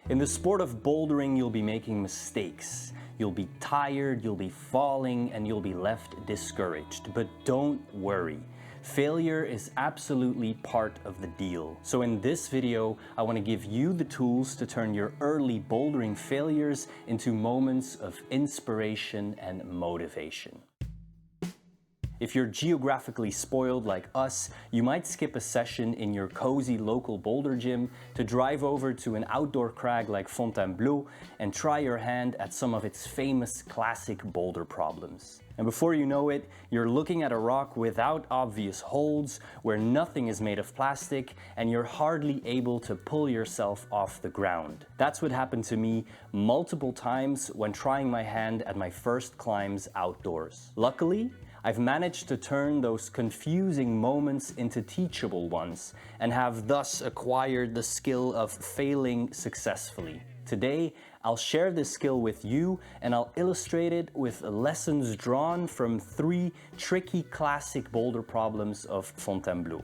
In the sport of bouldering, you'll be making mistakes. You'll be tired, you'll be falling, and you'll be left discouraged. But don't worry. Failure is absolutely part of the deal. So in this video, I want to give you the tools to turn your early bouldering failures into moments of inspiration and motivation. If you're geographically spoiled like us, you might skip a session in your cozy local boulder gym to drive over to an outdoor crag like Fontainebleau and try your hand at some of its famous classic boulder problems. And before you know it, you're looking at a rock without obvious holds, where nothing is made of plastic, and you're hardly able to pull yourself off the ground. That's what happened to me multiple times when trying my hand at my first climbs outdoors. Luckily, I've managed to turn those confusing moments into teachable ones and have thus acquired the skill of failing successfully. Today, I'll share this skill with you and I'll illustrate it with lessons drawn from 3 tricky classic boulder problems of Fontainebleau.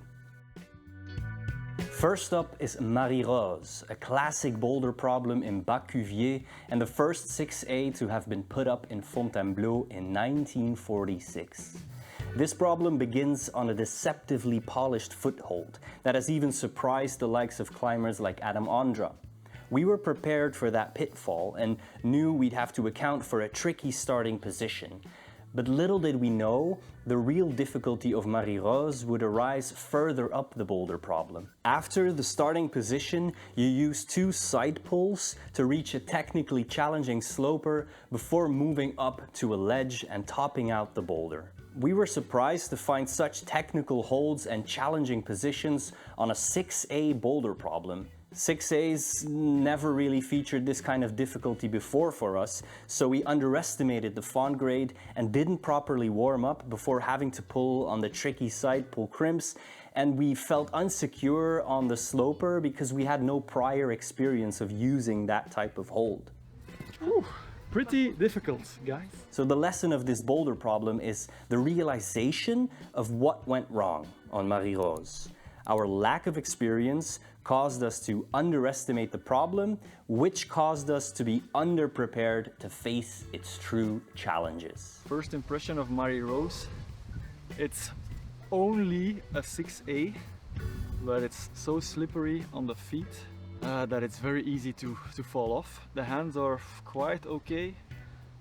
First up is Marie-Rose, a classic boulder problem in Bas-Cuvier and the first 6A to have been put up in Fontainebleau in 1946. This problem begins on a deceptively polished foothold that has even surprised the likes of climbers like Adam Ondra. We were prepared for that pitfall and knew we'd have to account for a tricky starting position. But little did we know, the real difficulty of Marie-Rose would arise further up the boulder problem. After the starting position, you use 2 side pulls to reach a technically challenging sloper before moving up to a ledge and topping out the boulder. We were surprised to find such technical holds and challenging positions on a 6A boulder problem. 6As never really featured this kind of difficulty before for us, so we underestimated the font grade and didn't properly warm up before having to pull on the tricky side pull crimps, and we felt unsecure on the sloper because we had no prior experience of using that type of hold. Ooh, pretty difficult, guys. So the lesson of this boulder problem is the realization of what went wrong on Marie-Rose. Our lack of experience caused us to underestimate the problem, which caused us to be underprepared to face its true challenges. First impression of Marie-Rose, it's only a 6A, but it's so slippery on the feet that it's very easy to fall off. The hands are quite okay,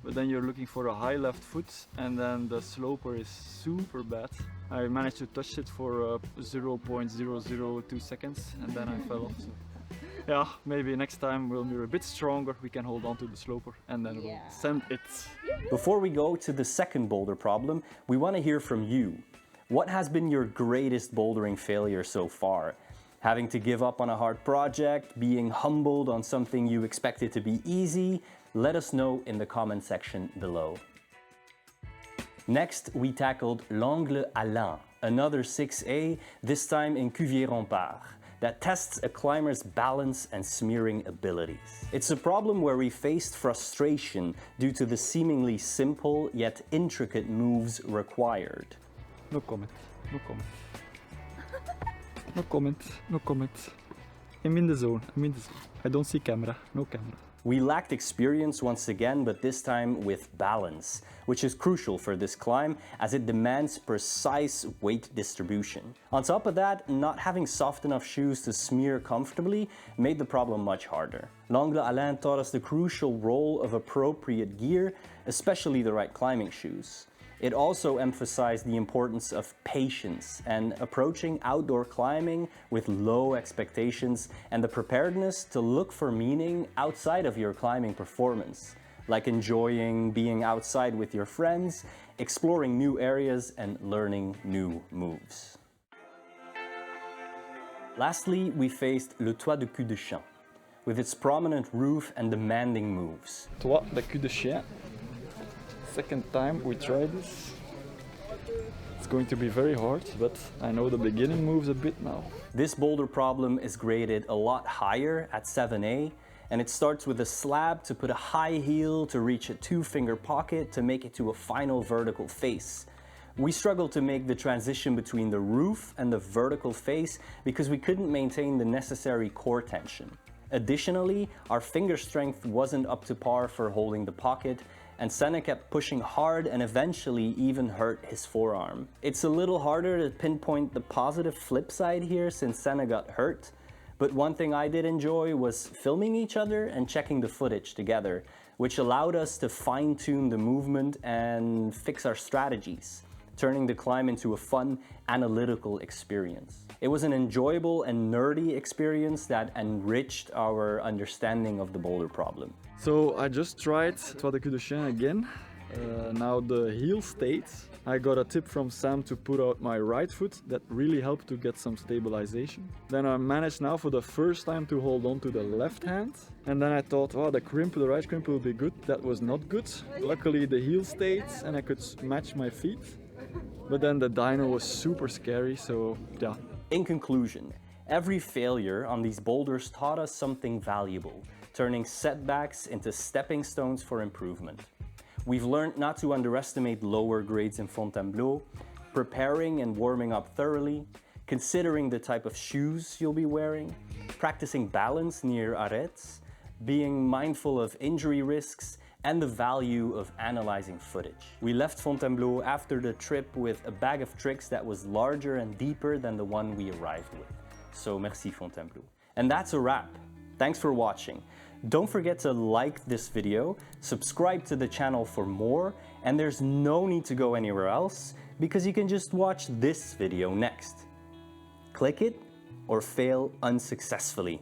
but then you're looking for a high left foot and then the sloper is super bad. I managed to touch it for 0.002 seconds and then I fell off. So, yeah, maybe next time when we're a bit stronger we can hold on to the sloper and then we'll send it. Before we go to the second boulder problem, we want to hear from you. What has been your greatest bouldering failure so far? Having to give up on a hard project, being humbled on something you expected to be easy? Let us know in the comment section below. Next, we tackled l'angle Allain, another 6A, this time in Cuvier-Rempart, that tests a climber's balance and smearing abilities. It's a problem where we faced frustration due to the seemingly simple yet intricate moves required. No comment, no comment. No comment, no comment. I'm in the zone, I'm in the zone. I don't see camera, no camera. We lacked experience once again, but this time with balance, which is crucial for this climb as it demands precise weight distribution. On top of that, not having soft enough shoes to smear comfortably made the problem much harder. L'angle Allain taught us the crucial role of appropriate gear, especially the right climbing shoes. It also emphasized the importance of patience and approaching outdoor climbing with low expectations and the preparedness to look for meaning outside of your climbing performance, like enjoying being outside with your friends, exploring new areas, and learning new moves. Lastly, we faced le Toit de cul de Chien, with its prominent roof and demanding moves. Toit de cul de Chien. Second time we try this. It's going to be very hard, but I know the beginning moves a bit now. This boulder problem is graded a lot higher at 7A, and it starts with a slab to put a high heel to reach a 2-finger pocket to make it to a final vertical face. We struggled to make the transition between the roof and the vertical face because we couldn't maintain the necessary core tension. Additionally, our finger strength wasn't up to par for holding the pocket, and Senna kept pushing hard and eventually even hurt his forearm. It's a little harder to pinpoint the positive flip side here since Senna got hurt, but one thing I did enjoy was filming each other and checking the footage together, which allowed us to fine-tune the movement and fix our strategies, turning the climb into a fun, analytical experience. It was an enjoyable and nerdy experience that enriched our understanding of the boulder problem. So I just tried Toit de Chien again. Now the heel stays. I got a tip from Sam to put out my right foot. That really helped to get some stabilization. Then I managed now for the first time to hold on to the left hand. And then I thought, oh, the right crimp will be good. That was not good. Luckily the heel stayed and I could match my feet. But then the dyno was super scary, so yeah. In conclusion, every failure on these boulders taught us something valuable, turning setbacks into stepping stones for improvement. We've learned not to underestimate lower grades in Fontainebleau, preparing and warming up thoroughly, considering the type of shoes you'll be wearing, practicing balance near arretes, being mindful of injury risks, and the value of analyzing footage. We left Fontainebleau after the trip with a bag of tricks that was larger and deeper than the one we arrived with. So merci Fontainebleau. And that's a wrap. Thanks for watching. Don't forget to like this video, subscribe to the channel for more, and there's no need to go anywhere else because you can just watch this video next. Click it or fail unsuccessfully.